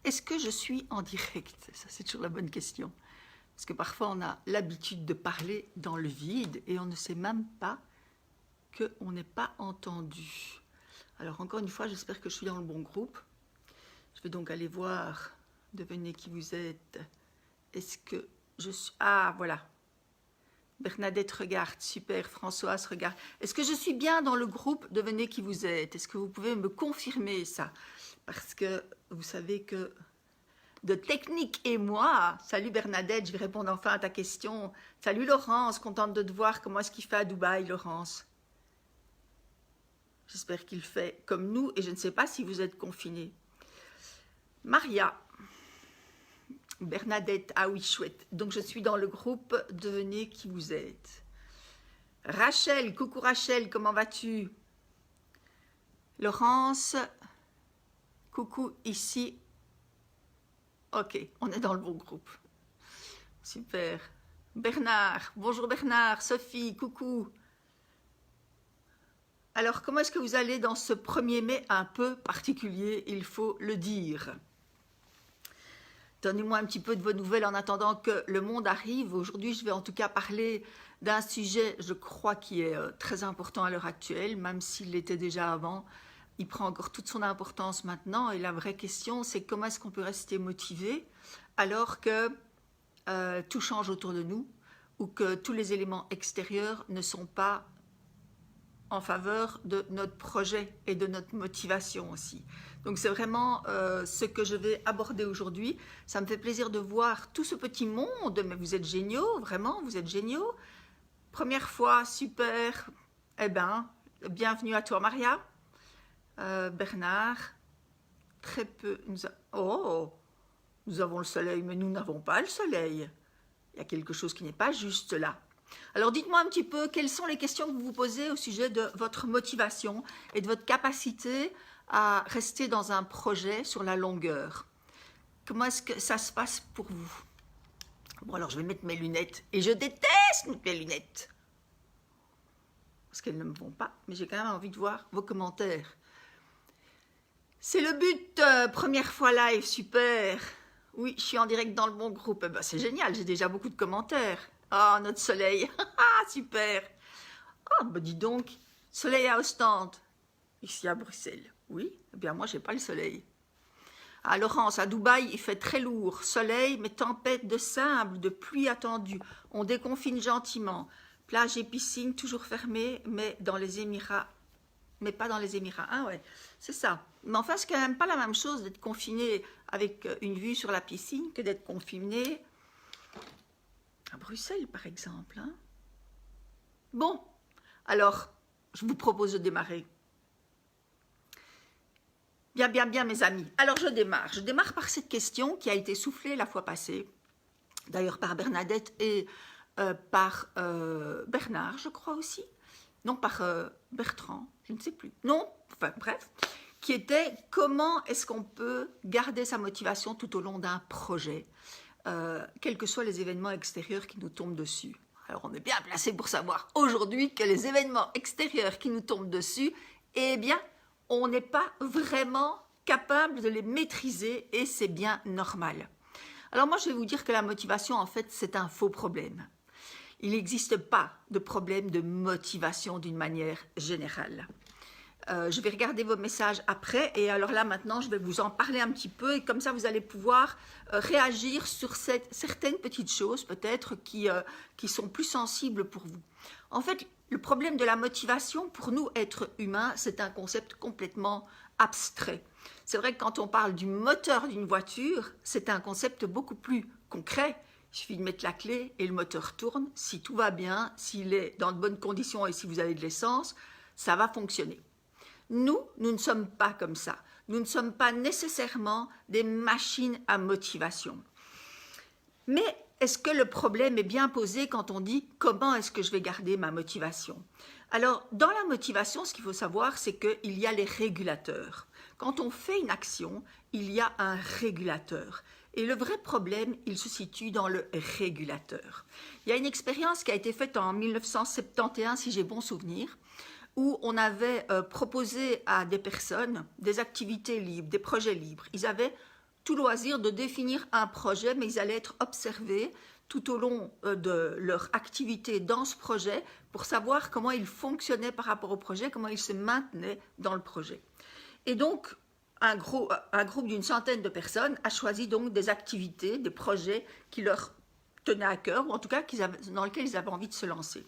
Est-ce que je suis en direct? Ça, c'est toujours la bonne question. Parce que parfois, on a l'habitude de parler dans le vide et on ne sait même pas qu'on n'est pas entendu. Alors, encore une fois, j'espère que je suis dans le bon groupe. Je vais donc aller voir, devenez qui vous êtes. Est-ce que je suis... Ah, voilà. Bernadette regarde, super. Françoise regarde. Est-ce que je suis bien dans le groupe? Devenez qui vous êtes. Est-ce que vous pouvez me confirmer ça? Parce que vous savez que de technique et moi, salut Bernadette, je vais répondre enfin à ta question. Salut Laurence, contente de te voir. Comment est-ce qu'il fait à Dubaï, Laurence? J'espère qu'il fait comme nous et je ne sais pas si vous êtes confinés. Maria, Bernadette, ah oui, chouette. Donc je suis dans le groupe, devenez qui vous êtes. Rachel, coucou Rachel, comment vas-tu? Laurence, coucou ici. Ok, on est dans le bon groupe. Super. Bernard, bonjour Bernard, Sophie, coucou. Alors, comment est-ce que vous allez dans ce 1er mai un peu particulier, il faut le dire? Donnez-moi un petit peu de vos nouvelles en attendant que le monde arrive. Aujourd'hui, je vais en tout cas parler d'un sujet, je crois, qui est très important à l'heure actuelle, même s'il l'était déjà avant. Il prend encore toute son importance maintenant. Et la vraie question, c'est comment est-ce qu'on peut rester motivé alors que tout change autour de nous ou que tous les éléments extérieurs ne sont pas en faveur de notre projet et de notre motivation aussi. Donc c'est vraiment ce que je vais aborder aujourd'hui. Ça me fait plaisir de voir tout ce petit monde, mais vous êtes géniaux, vraiment, vous êtes géniaux. Première fois, super. Eh bien, bienvenue à toi Maria. Bernard, très peu... nous avons le soleil, mais nous n'avons pas le soleil. Il y a quelque chose qui n'est pas juste là. Alors dites-moi un petit peu quelles sont les questions que vous vous posez au sujet de votre motivation et de votre capacité à rester dans un projet sur la longueur. Comment est-ce que ça se passe pour vous? Bon, alors je vais mettre mes lunettes et je déteste mettre mes lunettes parce qu'elles ne me vont pas, mais j'ai quand même envie de voir vos commentaires. C'est le but, première fois live, super. Oui, je suis en direct dans le bon groupe. Eh ben, c'est génial, j'ai déjà beaucoup de commentaires. Ah, oh, notre soleil, super. Ah, bah dis donc, soleil à Ostende, ici à Bruxelles. Oui, eh bien moi, j'ai pas le soleil. À Laurence, à Dubaï, il fait très lourd. Soleil, mais tempête de sable, de pluie attendue. On déconfine gentiment. Plage et piscine toujours fermées, mais dans les Émirats. Mais pas dans les Émirats. Ah ouais, c'est ça. Mais enfin, c'est quand même pas la même chose d'être confiné avec une vue sur la piscine que d'être confiné à Bruxelles, par exemple. Hein. Bon, alors, je vous propose de démarrer. Bien, mes amis. Alors, je démarre. Je démarre par cette question qui a été soufflée la fois passée, d'ailleurs par Bernadette et par Bernard, je crois aussi. Non, par Bertrand, je ne sais plus. Non, enfin bref, qui était comment est-ce qu'on peut garder sa motivation tout au long d'un projet, quels que soient les événements extérieurs qui nous tombent dessus. Alors on est bien placé pour savoir aujourd'hui que les événements extérieurs qui nous tombent dessus, eh bien, on n'est pas vraiment capable de les maîtriser et c'est bien normal. Alors moi, je vais vous dire que la motivation, en fait, c'est un faux problème. Il n'existe pas de problème de motivation d'une manière générale. Je vais regarder vos messages après et alors là maintenant je vais vous en parler un petit peu et comme ça vous allez pouvoir réagir sur certaines petites choses peut-être qui sont plus sensibles pour vous. En fait, le problème de la motivation pour nous êtres humains, c'est un concept complètement abstrait. C'est vrai que quand on parle du moteur d'une voiture, c'est un concept beaucoup plus concret. Il suffit de mettre la clé et le moteur tourne. Si tout va bien, s'il est dans de bonnes conditions et si vous avez de l'essence, ça va fonctionner. Nous ne sommes pas comme ça. Nous ne sommes pas nécessairement des machines à motivation. Mais est-ce que le problème est bien posé quand on dit « comment est-ce que je vais garder ma motivation ?» Alors, dans la motivation, ce qu'il faut savoir, c'est qu'il y a les régulateurs. Quand on fait une action, il y a un régulateur. Et le vrai problème, il se situe dans le régulateur. Il y a une expérience qui a été faite en 1971, si j'ai bon souvenir, où on avait proposé à des personnes des activités libres, des projets libres. Ils avaient tout loisir de définir un projet, mais ils allaient être observés tout au long de leur activité dans ce projet pour savoir comment ils fonctionnaient par rapport au projet, comment ils se maintenaient dans le projet. Et donc, un groupe d'une centaine de personnes a choisi donc des activités, des projets qui leur tenaient à cœur, ou en tout cas dans lesquels ils avaient envie de se lancer.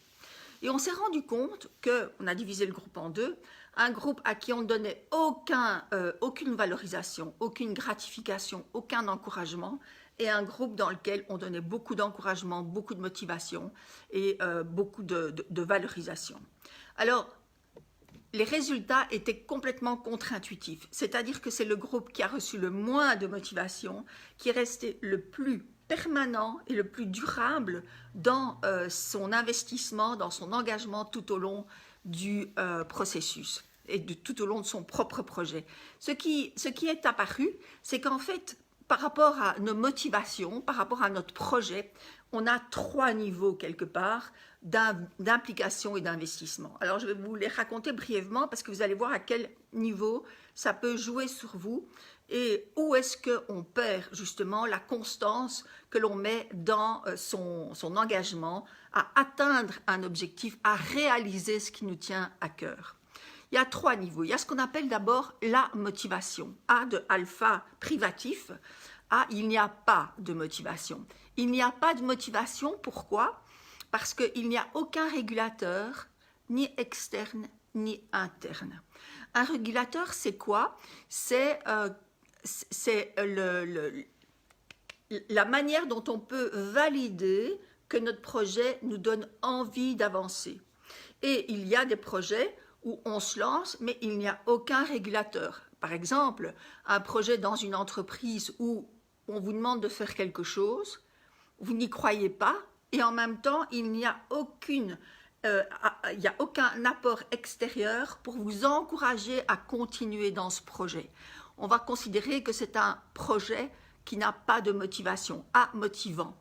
Et on s'est rendu compte qu'on a divisé le groupe en deux, un groupe à qui on ne donnait aucune valorisation, aucune gratification, aucun encouragement, et un groupe dans lequel on donnait beaucoup d'encouragement, beaucoup de motivation et beaucoup de valorisation. Alors, les résultats étaient complètement contre-intuitifs, c'est-à-dire que c'est le groupe qui a reçu le moins de motivation, qui est resté le plus permanent et le plus durable dans son investissement, dans son engagement tout au long du processus et tout au long de son propre projet. Ce qui est apparu, c'est qu'en fait, par rapport à nos motivations, par rapport à notre projet, on a 3 niveaux quelque part d'implication et d'investissement. Alors je vais vous les raconter brièvement parce que vous allez voir à quel niveau ça peut jouer sur vous et où est-ce qu'on perd justement la constance que l'on met dans son engagement à atteindre un objectif, à réaliser ce qui nous tient à cœur. Il y a 3 niveaux. Il y a ce qu'on appelle d'abord la motivation. A de alpha privatif. A, il n'y a pas de motivation. Il n'y a pas de motivation, pourquoi? Parce qu'il n'y a aucun régulateur, ni externe, ni interne. Un régulateur, c'est quoi? C'est la manière dont on peut valider que notre projet nous donne envie d'avancer. Et il y a des projets où on se lance, mais il n'y a aucun régulateur. Par exemple, un projet dans une entreprise où on vous demande de faire quelque chose, vous n'y croyez pas, et en même temps, il n'y a aucun apport extérieur pour vous encourager à continuer dans ce projet. On va considérer que c'est un projet qui n'a pas de motivation, amotivant.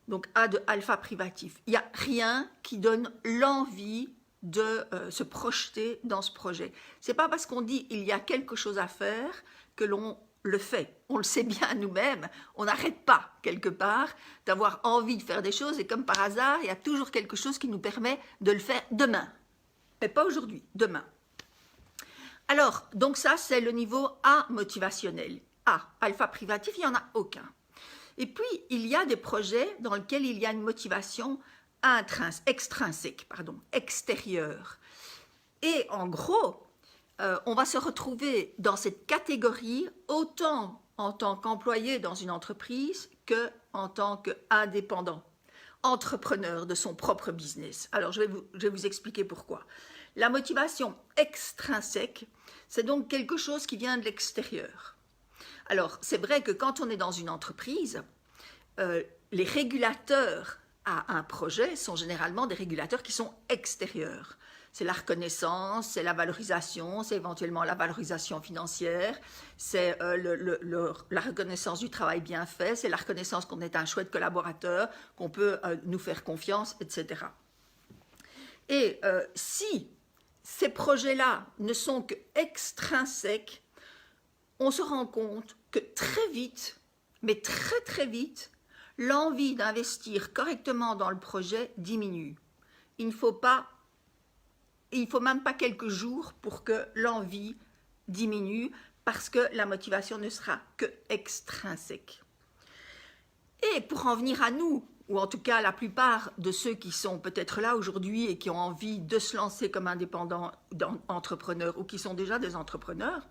Donc A de alpha privatif. Il n'y a rien qui donne l'envie de se projeter dans ce projet. Ce n'est pas parce qu'on dit il y a quelque chose à faire que l'on le fait. On le sait bien nous-mêmes, on n'arrête pas quelque part d'avoir envie de faire des choses et comme par hasard, il y a toujours quelque chose qui nous permet de le faire demain. Mais pas aujourd'hui, demain. Alors, donc ça c'est le niveau A motivationnel. A, alpha privatif, il n'y en a aucun. Et puis, il y a des projets dans lesquels il y a une motivation extérieure. Et en gros, on va se retrouver dans cette catégorie autant en tant qu'employé dans une entreprise qu'en tant qu'indépendant, entrepreneur de son propre business. Alors, je vais vous expliquer pourquoi. La motivation extrinsèque, c'est donc quelque chose qui vient de l'extérieur. Alors, c'est vrai que quand on est dans une entreprise, les régulateurs à un projet sont généralement des régulateurs qui sont extérieurs. C'est la reconnaissance, c'est la valorisation, c'est éventuellement la valorisation financière, c'est la reconnaissance du travail bien fait, c'est la reconnaissance qu'on est un chouette collaborateur, qu'on peut nous faire confiance, etc. Et si ces projets-là ne sont qu'extrinsèques, on se rend compte que très vite, mais très très vite, l'envie d'investir correctement dans le projet diminue. Il ne faut même pas quelques jours pour que l'envie diminue parce que la motivation ne sera que extrinsèque. Et pour en venir à nous, ou en tout cas la plupart de ceux qui sont peut-être là aujourd'hui et qui ont envie de se lancer comme indépendants entrepreneurs ou qui sont déjà des entrepreneurs,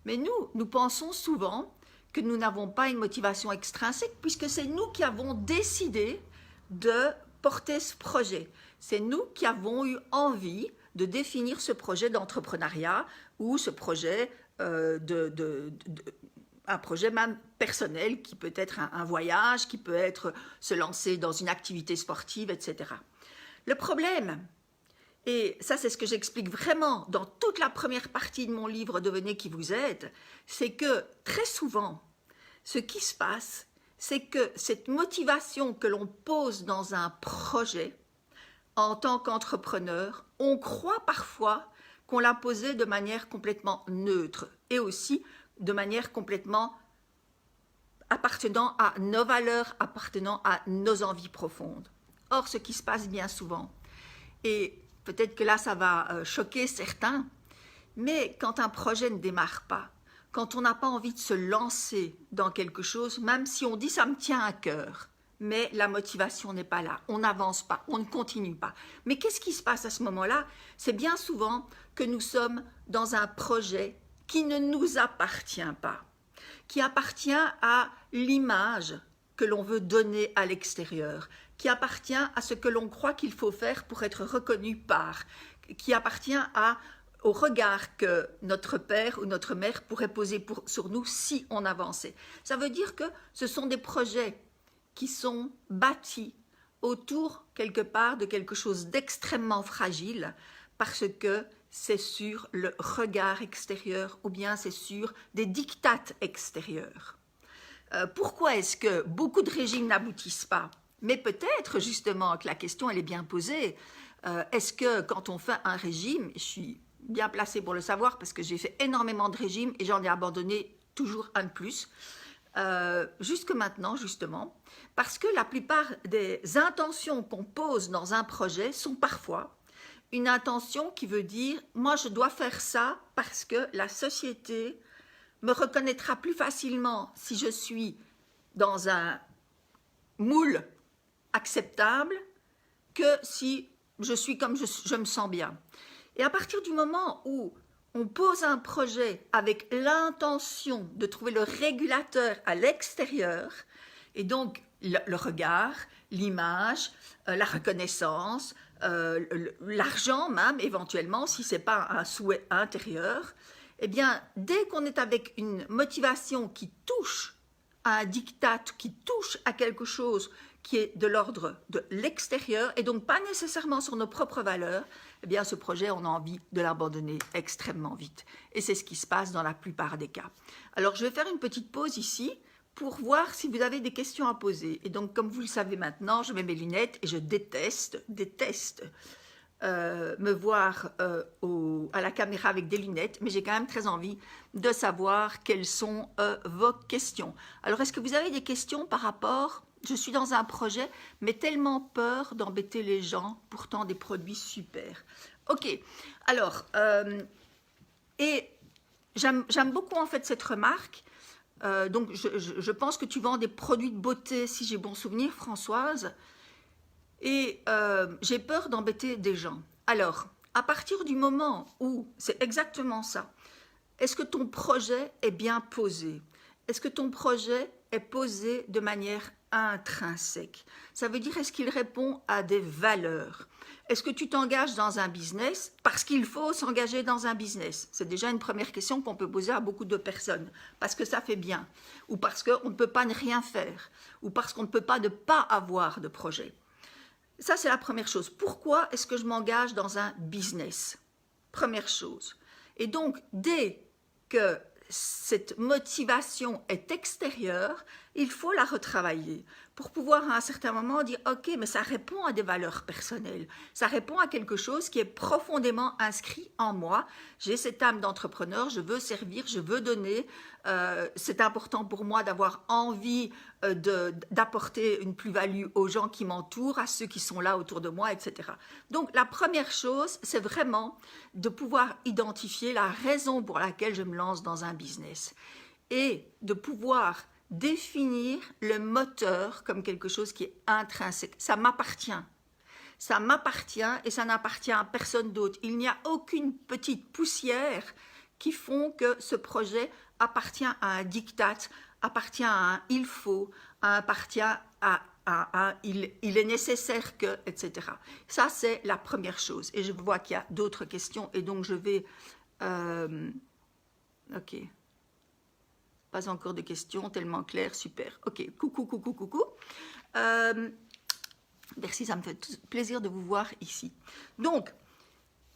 mais nous pensons souvent que nous n'avons pas une motivation extrinsèque puisque c'est nous qui avons décidé de porter ce projet. C'est nous qui avons eu envie de définir ce projet d'entrepreneuriat ou ce projet un projet même personnel qui peut être un voyage, qui peut être se lancer dans une activité sportive, etc. Le problème, et ça c'est ce que j'explique vraiment dans toute la première partie de mon livre « Devenez qui vous êtes », c'est que très souvent, ce qui se passe, c'est que cette motivation que l'on pose dans un projet, en tant qu'entrepreneur, on croit parfois qu'on l'a posée de manière complètement neutre et aussi de manière complètement appartenant à nos valeurs, appartenant à nos envies profondes. Or, ce qui se passe bien souvent, et peut-être que là ça va choquer certains, mais quand un projet ne démarre pas, quand on n'a pas envie de se lancer dans quelque chose, même si on dit ça me tient à cœur, mais la motivation n'est pas là, on n'avance pas, on ne continue pas. Mais qu'est-ce qui se passe à ce moment-là? C'est bien souvent que nous sommes dans un projet qui ne nous appartient pas, qui appartient à l'image que l'on veut donner à l'extérieur, qui appartient à ce que l'on croit qu'il faut faire pour être reconnu par, qui appartient au regard que notre père ou notre mère pourrait poser sur nous si on avançait. Ça veut dire que ce sont des projets qui sont bâtis autour quelque part de quelque chose d'extrêmement fragile parce que c'est sur le regard extérieur ou bien c'est sur des diktats extérieurs. Pourquoi est-ce que beaucoup de régimes n'aboutissent pas? Mais peut-être justement que la question elle est bien posée. Est-ce que quand on fait un régime, je suis bien placée pour le savoir parce que j'ai fait énormément de régimes et j'en ai abandonné toujours un de plus, jusque maintenant justement, parce que la plupart des intentions qu'on pose dans un projet sont parfois une intention qui veut dire « moi je dois faire ça parce que la société me reconnaîtra plus facilement si je suis dans un moule acceptable que si je suis comme je me sens bien. » Et à partir du moment où on pose un projet avec l'intention de trouver le régulateur à l'extérieur, et donc le regard, l'image, la reconnaissance, l'argent même éventuellement, si ce n'est pas un souhait intérieur, eh bien, dès qu'on est avec une motivation qui touche à un diktat, qui touche à quelque chose qui est de l'ordre de l'extérieur et donc pas nécessairement sur nos propres valeurs, eh bien ce projet, on a envie de l'abandonner extrêmement vite. Et c'est ce qui se passe dans la plupart des cas. Alors je vais faire une petite pause ici pour voir si vous avez des questions à poser. Et donc comme vous le savez maintenant, je mets mes lunettes et je déteste me voir à la caméra avec des lunettes, mais j'ai quand même très envie de savoir quelles sont vos questions. Alors est-ce que vous avez des questions par rapport... Je suis dans un projet, mais tellement peur d'embêter les gens, pourtant des produits super. Ok, alors, et j'aime beaucoup en fait cette remarque. Donc, je pense que tu vends des produits de beauté, si j'ai bon souvenir, Françoise. Et j'ai peur d'embêter des gens. Alors, à partir du moment où c'est exactement ça, est-ce que ton projet est bien posé? Est-ce que ton projet est posé de manière intrinsèque? Ça veut dire, est-ce qu'il répond à des valeurs? Est-ce que tu t'engages dans un business parce qu'il faut s'engager dans un business? C'est déjà une première question qu'on peut poser à beaucoup de personnes. Parce que ça fait bien, ou parce qu'on ne peut pas ne rien faire, ou parce qu'on ne peut pas ne pas avoir de projet. Ça, c'est la première chose. Pourquoi est-ce que je m'engage dans un business? Première chose. Et donc, dès que cette motivation est extérieure, il faut la retravailler pour pouvoir à un certain moment dire « Ok, mais ça répond à des valeurs personnelles, ça répond à quelque chose qui est profondément inscrit en moi. J'ai cette âme d'entrepreneur, je veux servir, je veux donner, c'est important pour moi d'avoir envie d'apporter une plus-value aux gens qui m'entourent, à ceux qui sont là autour de moi, etc. » Donc la première chose, c'est vraiment de pouvoir identifier la raison pour laquelle je me lance dans un business et de pouvoir définir le moteur comme quelque chose qui est intrinsèque. Ça m'appartient. Ça m'appartient et ça n'appartient à personne d'autre. Il n'y a aucune petite poussière qui font que ce projet appartient à un diktat, appartient à un il faut, appartient à un il est nécessaire que, etc. Ça, c'est la première chose. Et je vois qu'il y a d'autres questions et donc je vais... ok. Pas encore de questions, tellement clair, super. Ok, coucou. Merci, ça me fait plaisir de vous voir ici. Donc,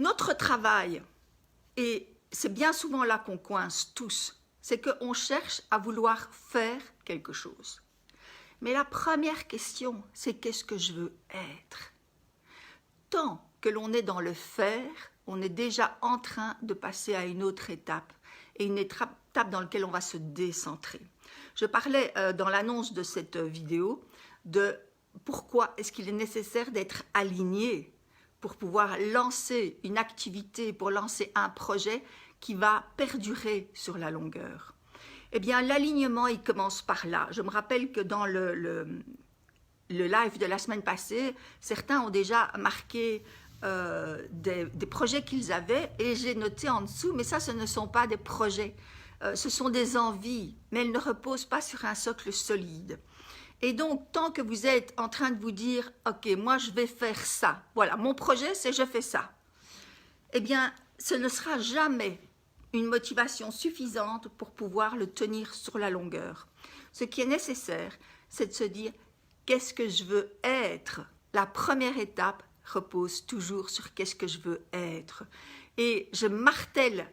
notre travail, et c'est bien souvent là qu'on coince tous, c'est qu'on cherche à vouloir faire quelque chose. Mais la première question, c'est qu'est-ce que je veux être? Tant que l'on est dans le faire, on est déjà en train de passer à une autre étape. Et une étape dans laquelle on va se décentrer. Je parlais dans l'annonce de cette vidéo de pourquoi est-ce qu'il est nécessaire d'être aligné pour pouvoir lancer une activité, pour lancer un projet qui va perdurer sur la longueur. Eh bien, l'alignement, il commence par là. Je me rappelle que dans le live de la semaine passée, certains ont déjà marqué des projets qu'ils avaient et j'ai noté en dessous, mais ça, ce ne sont pas des projets, ce sont des envies, mais elles ne reposent pas sur un socle solide. Et donc, tant que vous êtes en train de vous dire « Ok, moi, je vais faire ça. Voilà, mon projet, c'est je fais ça. » Eh bien, ce ne sera jamais une motivation suffisante pour pouvoir le tenir sur la longueur. Ce qui est nécessaire, c'est de se dire « Qu'est-ce que je veux être ?» La première étape repose toujours sur « Qu'est-ce que je veux être ?» Et je martèle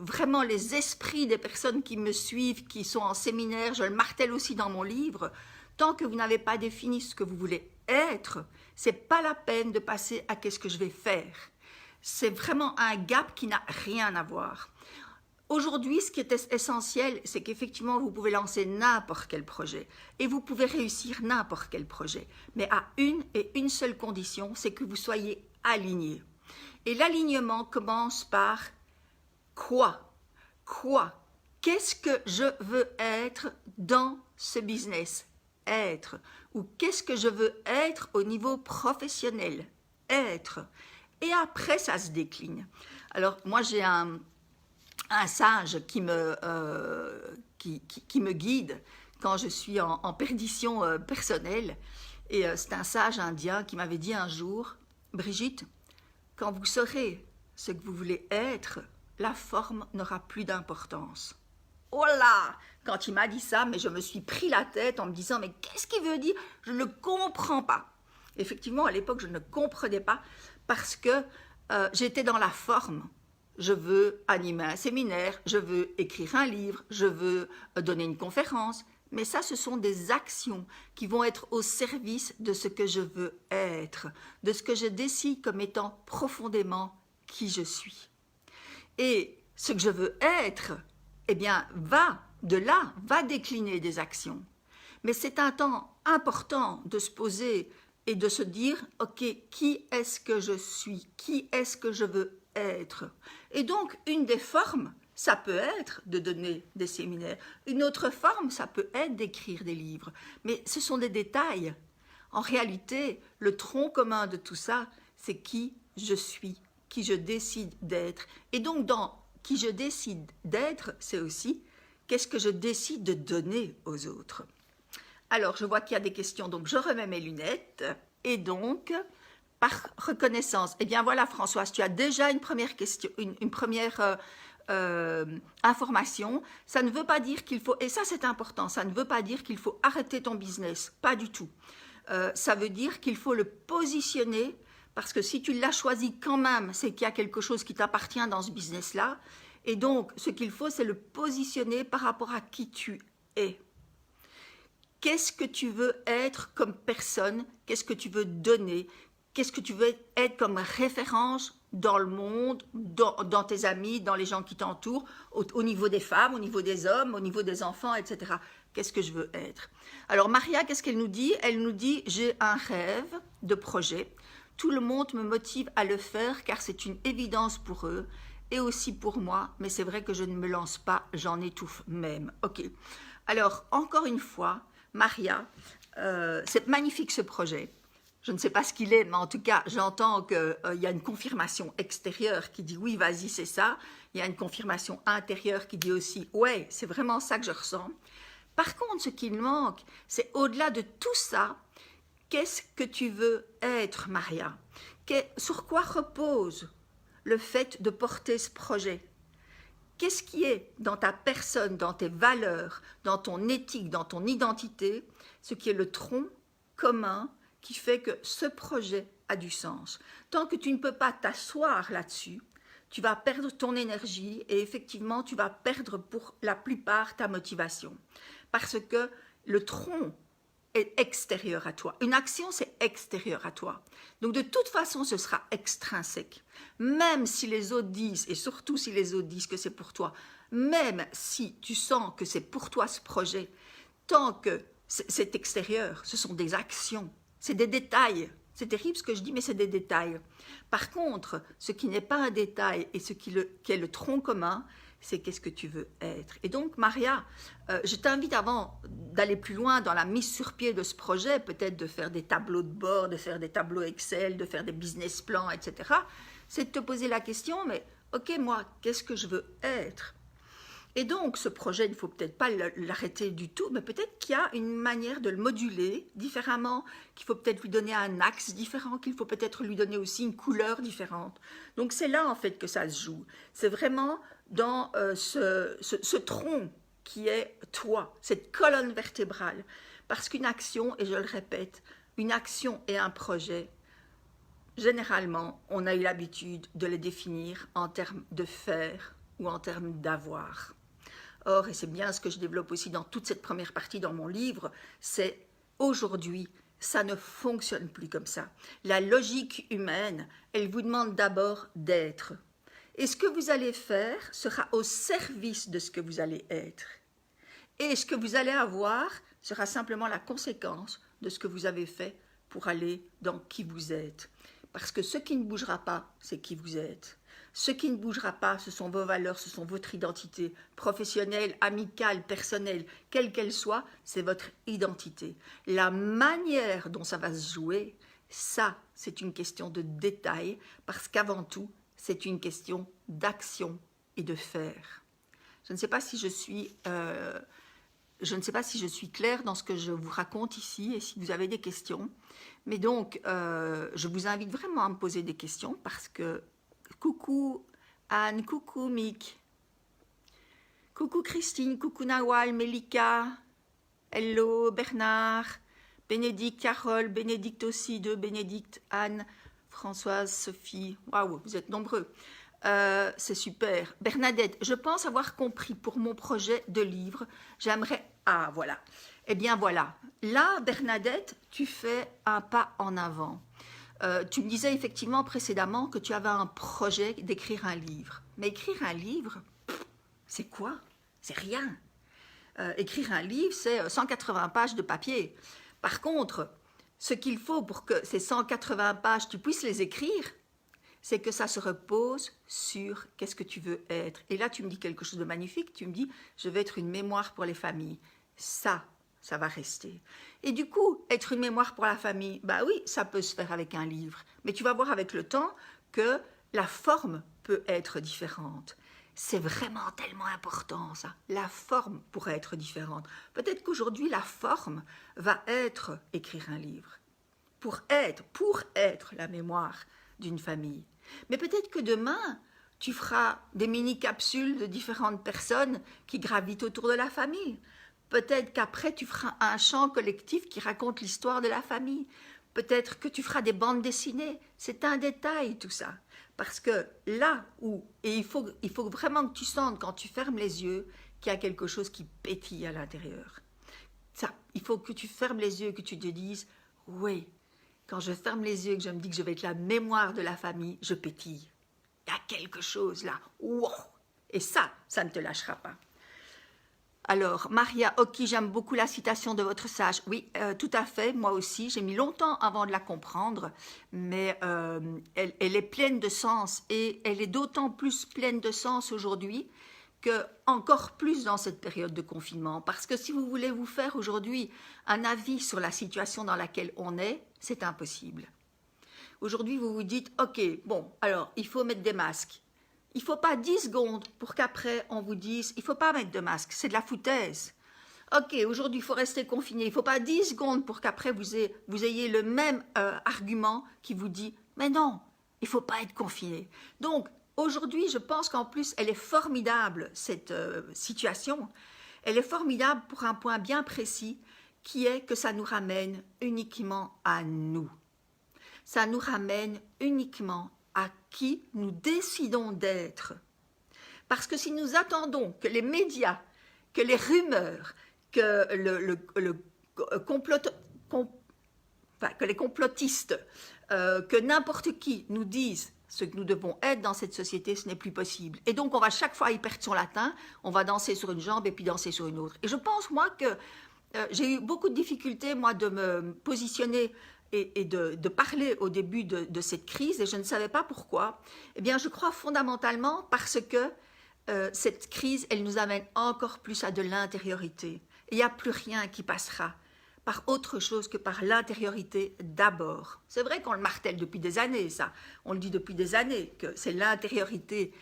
vraiment les esprits des personnes qui me suivent, qui sont en séminaire, je le martèle aussi dans mon livre, tant que vous n'avez pas défini ce que vous voulez être, c'est pas la peine de passer à qu'est-ce que je vais faire. C'est vraiment un gap qui n'a rien à voir. Aujourd'hui, ce qui est essentiel, c'est qu'effectivement, vous pouvez lancer n'importe quel projet et vous pouvez réussir n'importe quel projet, mais à une et une seule condition, c'est que vous soyez aligné. Et l'alignement commence par quoi? Qu'est-ce que je veux être dans ce business? Être. Ou qu'est-ce que je veux être au niveau professionnel? Être. Et après, ça se décline. Alors, moi, j'ai un sage qui me guide quand je suis en perdition personnelle. Et c'est un sage indien qui m'avait dit un jour, « Brigitte, quand vous saurez ce que vous voulez être, la forme n'aura plus d'importance. » Oh là! Quand il m'a dit ça, mais je me suis pris la tête en me disant « Mais qu'est-ce qu'il veut dire? Je ne comprends pas. » Effectivement, à l'époque, je ne comprenais pas parce que j'étais dans la forme. Je veux animer un séminaire, je veux écrire un livre, je veux donner une conférence. Mais ça, ce sont des actions qui vont être au service de ce que je veux être, de ce que je décide comme étant profondément qui je suis. Et ce que je veux être, eh bien, va décliner des actions. Mais c'est un temps important de se poser et de se dire, ok, qui est-ce que je suis? Qui est-ce que je veux être? Et donc, une des formes, ça peut être de donner des séminaires. Une autre forme, ça peut être d'écrire des livres. Mais ce sont des détails. En réalité, le tronc commun de tout ça, c'est qui je suis, qui je décide d'être. Et donc, dans qui je décide d'être, c'est aussi qu'est-ce que je décide de donner aux autres. Alors, je vois qu'il y a des questions, donc je remets mes lunettes. Et donc, par reconnaissance, eh bien voilà Françoise, tu as déjà une première question, une première information. Ça ne veut pas dire qu'il faut, et ça c'est important, ça ne veut pas dire qu'il faut arrêter ton business, pas du tout. Ça veut dire qu'il faut le positionner, parce que si tu l'as choisi quand même, c'est qu'il y a quelque chose qui t'appartient dans ce business-là. Et donc, ce qu'il faut, c'est le positionner par rapport à qui tu es. Qu'est-ce que tu veux être comme personne? Qu'est-ce que tu veux donner? Qu'est-ce que tu veux être comme référence dans le monde, dans tes amis, dans les gens qui t'entourent, au niveau des femmes, au niveau des hommes, au niveau des enfants, etc. Qu'est-ce que je veux être? Alors Maria, qu'est-ce qu'elle nous dit? Elle nous dit, j'ai un rêve de projet. Tout le monde me motive à le faire car c'est une évidence pour eux et aussi pour moi, mais c'est vrai que je ne me lance pas, j'en étouffe même. Ok. Alors, encore une fois, Maria, c'est magnifique ce projet. Je ne sais pas ce qu'il est, mais en tout cas, j'entends qu'il y a une confirmation extérieure qui dit oui, vas-y, c'est ça. Il y a une confirmation intérieure qui dit aussi ouais, c'est vraiment ça que je ressens. Par contre, ce qui manque, c'est au-delà de tout ça, qu'est-ce que tu veux être, Maria? Sur quoi repose le fait de porter ce projet? Qu'est-ce qui est dans ta personne, dans tes valeurs, dans ton éthique, dans ton identité, ce qui est le tronc commun qui fait que ce projet a du sens? Tant que tu ne peux pas t'asseoir là-dessus, tu vas perdre ton énergie et effectivement, tu vas perdre pour la plupart ta motivation. Parce que le tronc est extérieur à toi. Une action, c'est extérieur à toi. Donc, de toute façon, ce sera extrinsèque. Même si les autres disent, et surtout si les autres disent que c'est pour toi, même si tu sens que c'est pour toi ce projet, tant que c'est extérieur, ce sont des actions, c'est des détails. C'est terrible ce que je dis, mais c'est des détails. Par contre, ce qui n'est pas un détail et ce qui est le tronc commun, c'est qu'est-ce que tu veux être. Et donc, Maria, je t'invite avant d'aller plus loin dans la mise sur pied de ce projet, peut-être de faire des tableaux de bord, de faire des tableaux Excel, de faire des business plans, etc. C'est de te poser la question, mais ok, moi, qu'est-ce que je veux être? Et donc, ce projet, il ne faut peut-être pas l'arrêter du tout, mais peut-être qu'il y a une manière de le moduler différemment, qu'il faut peut-être lui donner un axe différent, qu'il faut peut-être lui donner aussi une couleur différente. Donc, c'est là, en fait, que ça se joue. C'est vraiment dans ce tronc qui est toi, cette colonne vertébrale. Parce qu'une action, et je le répète, une action et un projet, généralement, on a eu l'habitude de les définir en termes de faire ou en termes d'avoir. Or, et c'est bien ce que je développe aussi dans toute cette première partie dans mon livre, c'est aujourd'hui, ça ne fonctionne plus comme ça. La logique humaine, elle vous demande d'abord d'être. Et ce que vous allez faire sera au service de ce que vous allez être. Et ce que vous allez avoir sera simplement la conséquence de ce que vous avez fait pour aller dans qui vous êtes. Parce que ce qui ne bougera pas, c'est qui vous êtes. Ce qui ne bougera pas, ce sont vos valeurs, ce sont votre identité professionnelle, amicale, personnelle, quelle qu'elle soit, c'est votre identité. La manière dont ça va se jouer, ça, c'est une question de détail, parce qu'avant tout, c'est une question d'action et de faire. Je ne sais pas si je suis claire dans ce que je vous raconte ici et si vous avez des questions. Mais donc, je vous invite vraiment à me poser des questions parce que coucou Anne, coucou Mick, coucou Christine, coucou Nawal, Melika, hello Bernard, Bénédicte, Carole, Bénédicte aussi, Bénédicte, Anne, Françoise, Sophie, waouh, vous êtes nombreux. C'est super. Bernadette, je pense avoir compris pour mon projet de livre, j'aimerais... Ah, voilà. Eh bien, voilà. Là, Bernadette, tu fais un pas en avant. Tu me disais effectivement précédemment que tu avais un projet d'écrire un livre. Mais écrire un livre, c'est quoi? C'est rien. Écrire un livre, c'est 180 pages de papier. Par contre, ce qu'il faut pour que ces 180 pages, tu puisses les écrire, c'est que ça se repose sur qu'est-ce que tu veux être. Et là, tu me dis quelque chose de magnifique. Tu me dis, je vais être une mémoire pour les familles. Ça va rester. Et du coup, être une mémoire pour la famille, bah oui, ça peut se faire avec un livre. Mais tu vas voir avec le temps que la forme peut être différente. C'est vraiment tellement important, ça. La forme pourrait être différente. Peut-être qu'aujourd'hui, la forme va être écrire un livre. Pour être la mémoire d'une famille. Mais peut-être que demain, tu feras des mini-capsules de différentes personnes qui gravitent autour de la famille. Peut-être qu'après, tu feras un chant collectif qui raconte l'histoire de la famille. Peut-être que tu feras des bandes dessinées. C'est un détail, tout ça. Parce que là où... Et il faut vraiment que tu sentes, quand tu fermes les yeux, qu'il y a quelque chose qui pétille à l'intérieur. Ça, il faut que tu fermes les yeux et que tu te dises, oui, quand je ferme les yeux et que je me dis que je vais être la mémoire de la famille, je pétille. Il y a quelque chose là. Wow. Et ça ne te lâchera pas. Alors, Maria, ok, j'aime beaucoup la citation de votre sage. Oui, tout à fait, moi aussi. J'ai mis longtemps avant de la comprendre, mais elle est pleine de sens. Et elle est d'autant plus pleine de sens aujourd'hui que encore plus dans cette période de confinement. Parce que si vous voulez vous faire aujourd'hui un avis sur la situation dans laquelle on est, c'est impossible. Aujourd'hui, vous vous dites, ok, bon, alors, il faut mettre des masques. Il ne faut pas 10 secondes pour qu'après, on vous dise, il ne faut pas mettre de masque, c'est de la foutaise. Ok, aujourd'hui, il faut rester confiné. Il ne faut pas 10 secondes pour qu'après, vous ayez le même argument qui vous dit, mais non, il ne faut pas être confiné. Donc, aujourd'hui, je pense qu'en plus, elle est formidable, cette situation. Elle est formidable pour un point bien précis, qui est que ça nous ramène uniquement à nous. Ça nous ramène uniquement à qui nous décidons d'être. Parce que si nous attendons que les médias, que les rumeurs, que le que les complotistes, que n'importe qui nous disent ce que nous devons être dans cette société, ce n'est plus possible. Et donc, on va chaque fois y perdre son latin, on va danser sur une jambe et puis danser sur une autre. Et je pense, moi, que j'ai eu beaucoup de difficultés, moi, de me positionner et de parler au début de cette crise, et je ne savais pas pourquoi. Eh bien, je crois fondamentalement parce que cette crise, elle nous amène encore plus à de l'intériorité. Il n'y a plus rien qui passera par autre chose que par l'intériorité d'abord. C'est vrai qu'on le martèle depuis des années, ça. On le dit depuis des années, que c'est l'intériorité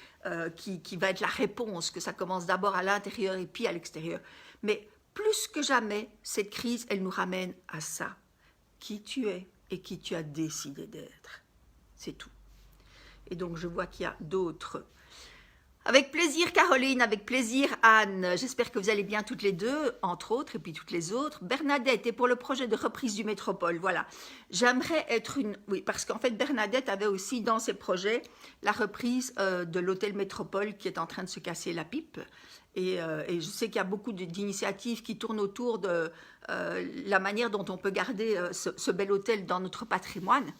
qui va être la réponse, que ça commence d'abord à l'intérieur et puis à l'extérieur. Mais plus que jamais, cette crise, elle nous ramène à ça. Qui tu es et qui tu as décidé d'être. C'est tout. Et donc, je vois qu'il y a d'autres. Avec plaisir Caroline, avec plaisir Anne, j'espère que vous allez bien toutes les deux, entre autres, et puis toutes les autres. Bernadette, et pour le projet de reprise du Métropole, voilà. J'aimerais être une... Oui, parce qu'en fait, Bernadette avait aussi dans ses projets la reprise de l'hôtel Métropole qui est en train de se casser la pipe. Et je sais qu'il y a beaucoup d'initiatives qui tournent autour de la manière dont on peut garder ce bel hôtel dans notre patrimoine.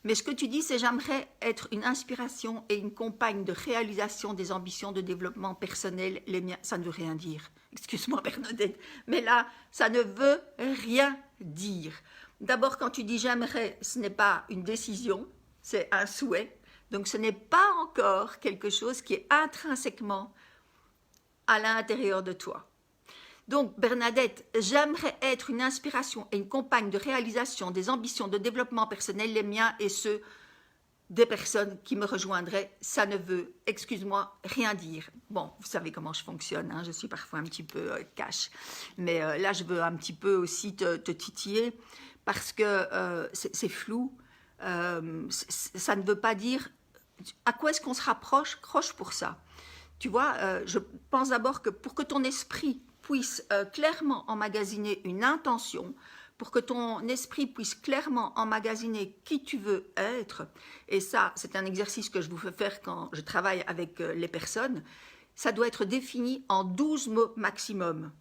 Mais ce que tu dis, c'est j'aimerais être une inspiration et une compagne de réalisation des ambitions de développement personnel. Les miens, ça ne veut rien dire. Excuse-moi Bernadette, mais là, ça ne veut rien dire. D'abord, quand tu dis j'aimerais, ce n'est pas une décision, c'est un souhait. Donc, ce n'est pas encore quelque chose qui est intrinsèquement à l'intérieur de toi. Donc, Bernadette, j'aimerais être une inspiration et une compagne de réalisation des ambitions de développement personnel, les miens et ceux des personnes qui me rejoindraient. Ça ne veut, excuse-moi, rien dire. Bon, vous savez comment je fonctionne, hein, je suis parfois un petit peu cash. Mais là, je veux un petit peu aussi te titiller parce que c'est flou. Ça ne veut pas dire à quoi est-ce qu'on se rapproche pour ça. Tu vois, je pense d'abord que pour que ton esprit puisse clairement emmagasiner une intention, pour que ton esprit puisse clairement emmagasiner qui tu veux être, et ça, c'est un exercice que je vous fais faire quand je travaille avec les personnes, ça doit être défini en 12 mots maximum.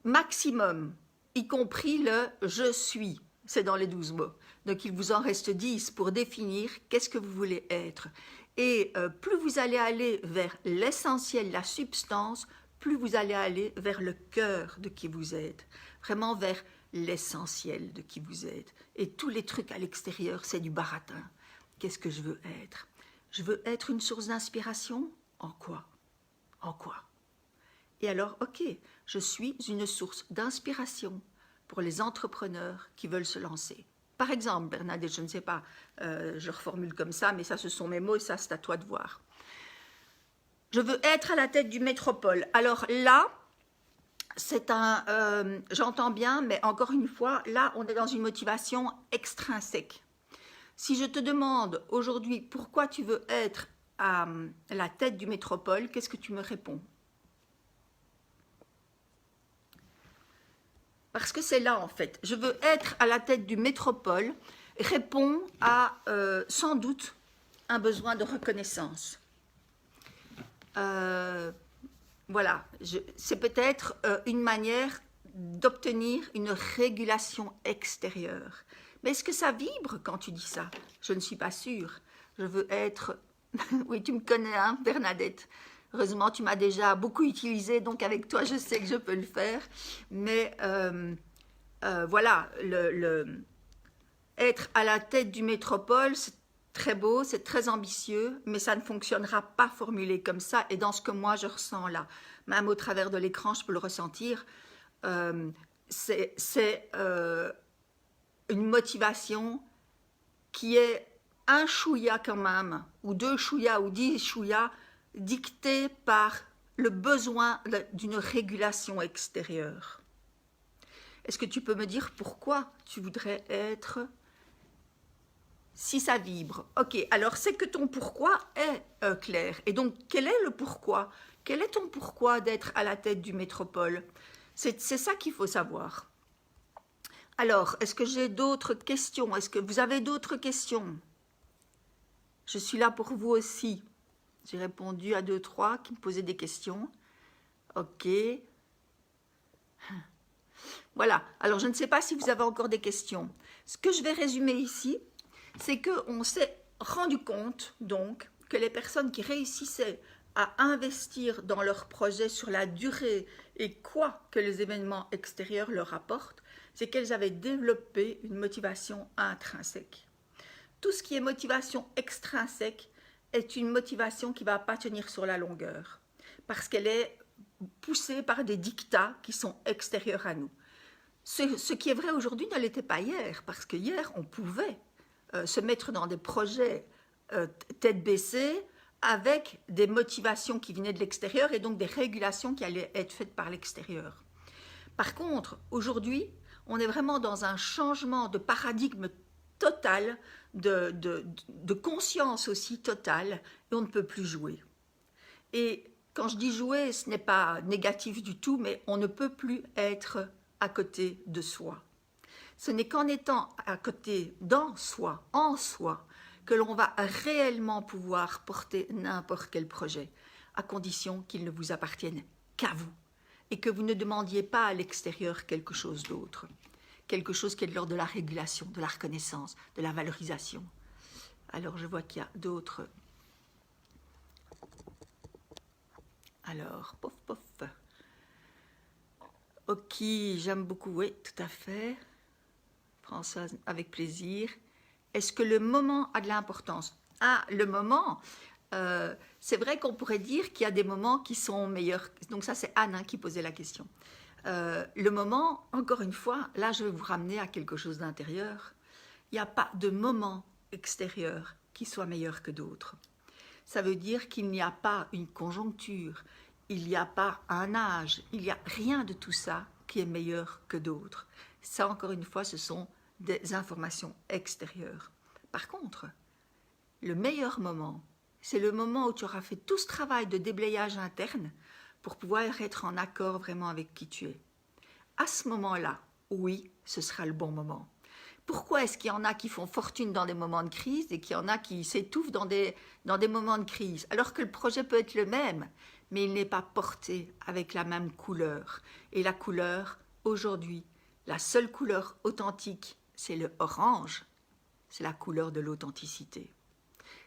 Maximum, y compris le « je suis », c'est dans les 12 mots. Donc, il vous en reste 10 pour définir qu'est-ce que vous voulez être. Et plus vous allez aller vers l'essentiel, la substance, plus vous allez aller vers le cœur de qui vous êtes, vraiment vers l'essentiel de qui vous êtes. Et tous les trucs à l'extérieur, c'est du baratin. Qu'est-ce que je veux être? Je veux être une source d'inspiration? En quoi? En quoi? Et alors, ok, je suis une source d'inspiration pour les entrepreneurs qui veulent se lancer. Par exemple, Bernadette, je ne sais pas, je reformule comme ça, mais ça, ce sont mes mots et ça, c'est à toi de voir. Je veux être à la tête du métropole. Alors là, c'est j'entends bien, mais encore une fois, là, on est dans une motivation extrinsèque. Si je te demande aujourd'hui pourquoi tu veux être à la tête du métropole, qu'est-ce que tu me réponds? Parce que c'est là, en fait. Je veux être à la tête du métropole répond à, sans doute, un besoin de reconnaissance. Voilà, c'est peut-être une manière d'obtenir une régulation extérieure. Mais est-ce que ça vibre quand tu dis ça? Je ne suis pas sûre. Je veux être... Oui, tu me connais, hein, Bernadette. Heureusement, tu m'as déjà beaucoup utilisé, donc avec toi, je sais que je peux le faire. Mais voilà, être à la tête du métropole, c'est très beau, c'est très ambitieux, mais ça ne fonctionnera pas formulé comme ça. Et dans ce que moi, je ressens là, même au travers de l'écran, je peux le ressentir, c'est une motivation qui est un chouïa quand même, ou 2 chouïas, ou 10 chouïas, dictée par le besoin d'une régulation extérieure. Est-ce que tu peux me dire pourquoi tu voudrais être... Si ça vibre, ok, alors c'est que ton pourquoi est clair. Et donc, quel est le pourquoi? Quel est ton pourquoi d'être à la tête du métropole? C'est ça qu'il faut savoir. Alors, est-ce que j'ai d'autres questions? Est-ce que vous avez d'autres questions? Je suis là pour vous aussi. J'ai répondu à 2, 3 qui me posaient des questions. Ok. Voilà, alors je ne sais pas si vous avez encore des questions. Ce que je vais résumer ici, c'est qu'on s'est rendu compte donc que les personnes qui réussissaient à investir dans leur projet sur la durée et quoi que les événements extérieurs leur apportent, c'est qu'elles avaient développé une motivation intrinsèque. Tout ce qui est motivation extrinsèque est une motivation qui ne va pas tenir sur la longueur, parce qu'elle est poussée par des dictats qui sont extérieurs à nous. Ce qui est vrai aujourd'hui ne l'était pas hier, parce que hier, on pouvait se mettre dans des projets tête baissée, avec des motivations qui venaient de l'extérieur et donc des régulations qui allaient être faites par l'extérieur. Par contre, aujourd'hui, on est vraiment dans un changement de paradigme total, de conscience aussi totale, et on ne peut plus jouer. Et quand je dis jouer, ce n'est pas négatif du tout, mais on ne peut plus être à côté de soi. Ce n'est qu'en étant à côté, dans soi, en soi, que l'on va réellement pouvoir porter n'importe quel projet, à condition qu'il ne vous appartienne qu'à vous, et que vous ne demandiez pas à l'extérieur quelque chose d'autre, quelque chose qui est de l'ordre de la régulation, de la reconnaissance, de la valorisation. Alors je vois qu'il y a d'autres. Alors, pof, pof. Ok, j'aime beaucoup, oui, tout à fait. Françoise, avec plaisir. Est-ce que le moment a de l'importance? Ah, le moment, c'est vrai qu'on pourrait dire qu'il y a des moments qui sont meilleurs. Donc ça, c'est Anne qui posait la question. Le moment, encore une fois, là, je vais vous ramener à quelque chose d'intérieur. Il n'y a pas de moment extérieur qui soit meilleur que d'autres. Ça veut dire qu'il n'y a pas une conjoncture, il n'y a pas un âge, il n'y a rien de tout ça qui est meilleur que d'autres. Ça, encore une fois, ce sont des informations extérieures. Par contre, le meilleur moment, c'est le moment où tu auras fait tout ce travail de déblayage interne pour pouvoir être en accord vraiment avec qui tu es. À ce moment-là, oui, ce sera le bon moment. Pourquoi est-ce qu'il y en a qui font fortune dans des moments de crise et qu'il y en a qui s'étouffent dans des moments de crise, alors que le projet peut être le même, mais il n'est pas porté avec la même couleur. Et la couleur, aujourd'hui, la seule couleur authentique, c'est le orange, c'est la couleur de l'authenticité.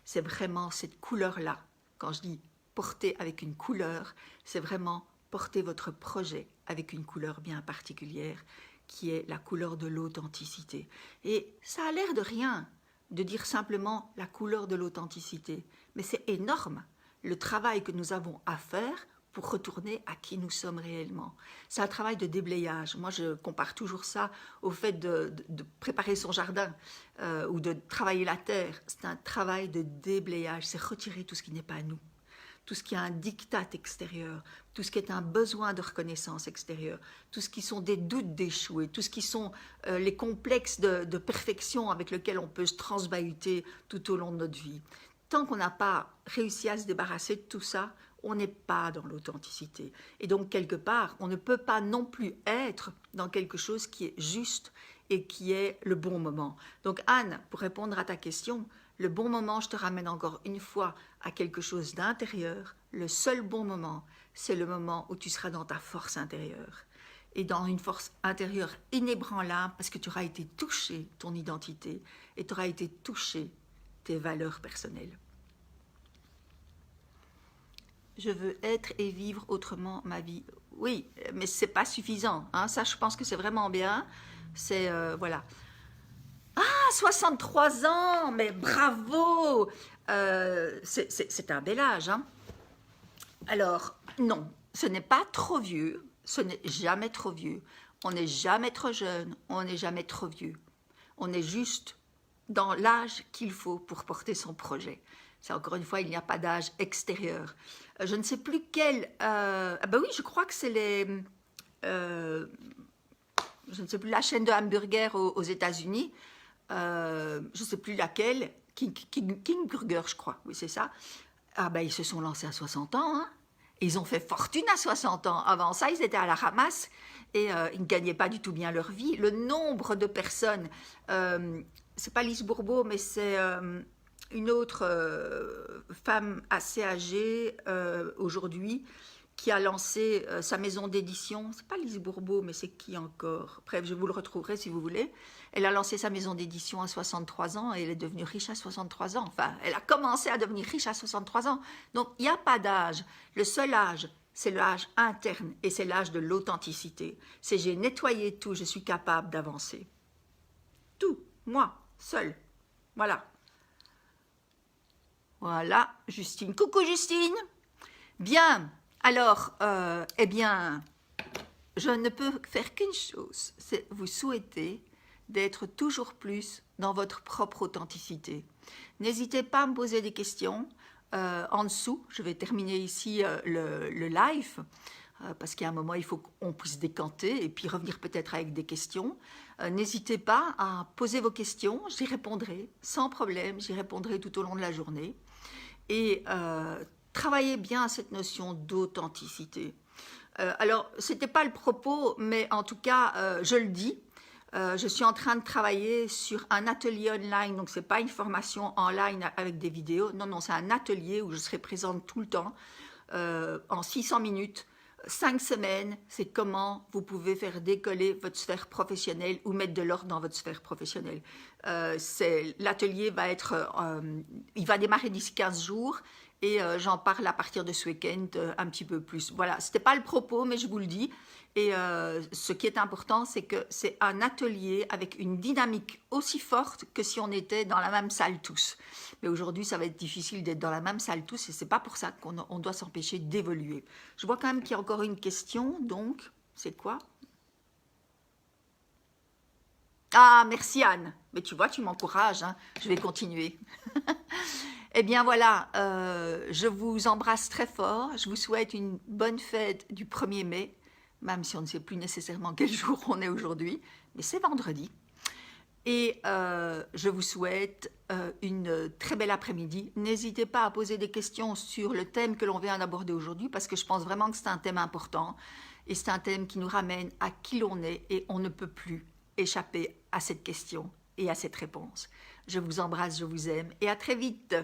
C'est vraiment cette couleur-là. Quand je dis porter avec une couleur, c'est vraiment porter votre projet avec une couleur bien particulière, qui est la couleur de l'authenticité. Et ça a l'air de rien de dire simplement la couleur de l'authenticité, mais c'est énorme le travail que nous avons à faire pour retourner à qui nous sommes réellement. C'est un travail de déblayage. Moi, je compare toujours ça au fait de préparer son jardin ou de travailler la terre. C'est un travail de déblayage, c'est retirer tout ce qui n'est pas nous. Tout ce qui est un diktat extérieur, tout ce qui est un besoin de reconnaissance extérieure, tout ce qui sont des doutes d'échouer, tout ce qui sont les complexes de perfection avec lesquels on peut se transbahuter tout au long de notre vie. Tant qu'on n'a pas réussi à se débarrasser de tout ça, on n'est pas dans l'authenticité. Et donc, quelque part, on ne peut pas non plus être dans quelque chose qui est juste et qui est le bon moment. Donc, Anne, pour répondre à ta question, le bon moment, je te ramène encore une fois à quelque chose d'intérieur. Le seul bon moment, c'est le moment où tu seras dans ta force intérieure. Et dans une force intérieure inébranlable, parce que tu auras été touché ton identité et tu auras été touché tes valeurs personnelles. Je veux être et vivre autrement ma vie. Oui, mais ce n'est pas suffisant. Hein. Ça, je pense que c'est vraiment bien. C'est, voilà. Ah, 63 ans, mais bravo. C'est un bel âge. Hein. Alors, non, ce n'est pas trop vieux. Ce n'est jamais trop vieux. On n'est jamais trop jeune. On n'est jamais trop vieux. On est juste dans l'âge qu'il faut pour porter son projet. C'est encore une fois, il n'y a pas d'âge extérieur. Je ne sais plus quel... ben oui, je crois que c'est les... je ne sais plus, la chaîne de hamburgers aux États-Unis. Je ne sais plus laquelle. King Burger, je crois. Oui, c'est ça. Ah ben, ils se sont lancés à 60 ans. Hein. Ils ont fait fortune à 60 ans. Avant ça, ils étaient à la ramasse et ils ne gagnaient pas du tout bien leur vie. Le nombre de personnes... c'est pas Lise Bourbeau, mais c'est... une autre femme assez âgée aujourd'hui qui a lancé sa maison d'édition. C'est pas Lise Bourbeau, mais c'est qui encore? Bref, je vous le retrouverai si vous voulez. Elle a lancé sa maison d'édition à 63 ans et elle est devenue riche à 63 ans. Enfin, elle a commencé à devenir riche à 63 ans. Donc, il n'y a pas d'âge. Le seul âge, c'est l'âge interne et c'est l'âge de l'authenticité. C'est j'ai nettoyé tout, je suis capable d'avancer. Tout, moi, seule. Voilà. Voilà, Justine. Coucou Justine. Bien, alors, eh bien, je ne peux faire qu'une chose, c'est vous souhaiter d'être toujours plus dans votre propre authenticité. N'hésitez pas à me poser des questions en dessous. Je vais terminer ici le live parce qu'à un moment, il faut qu'on puisse décanter et puis revenir peut-être avec des questions. N'hésitez pas à poser vos questions, j'y répondrai sans problème, j'y répondrai tout au long de la journée. Et travaillez bien à cette notion d'authenticité. Alors, ce n'était pas le propos, mais en tout cas, je le dis, je suis en train de travailler sur un atelier online, donc ce n'est pas une formation en ligne avec des vidéos, non, c'est un atelier où je serai présente tout le temps, en 600 minutes, 5 semaines, c'est comment vous pouvez faire décoller votre sphère professionnelle ou mettre de l'ordre dans votre sphère professionnelle. L'atelier va il va démarrer d'ici 15 jours et j'en parle à partir de ce week-end un petit peu plus. Voilà, ce n'était pas le propos, mais je vous le dis. Et ce qui est important, c'est que c'est un atelier avec une dynamique aussi forte que si on était dans la même salle tous. Mais aujourd'hui, ça va être difficile d'être dans la même salle tous et ce n'est pas pour ça qu'on doit s'empêcher d'évoluer. Je vois quand même qu'il y a encore une question, donc, c'est quoi? Ah, merci Anne. Mais tu vois, tu m'encourages, hein. Je vais continuer. Eh bien voilà, je vous embrasse très fort. Je vous souhaite une bonne fête du 1er mai, même si on ne sait plus nécessairement quel jour on est aujourd'hui, mais c'est vendredi. Et je vous souhaite une très belle après-midi. N'hésitez pas à poser des questions sur le thème que l'on vient d'aborder aujourd'hui, parce que je pense vraiment que c'est un thème important, et c'est un thème qui nous ramène à qui l'on est, et on ne peut plus échapper à cette question et à cette réponse. Je vous embrasse, je vous aime, et à très vite.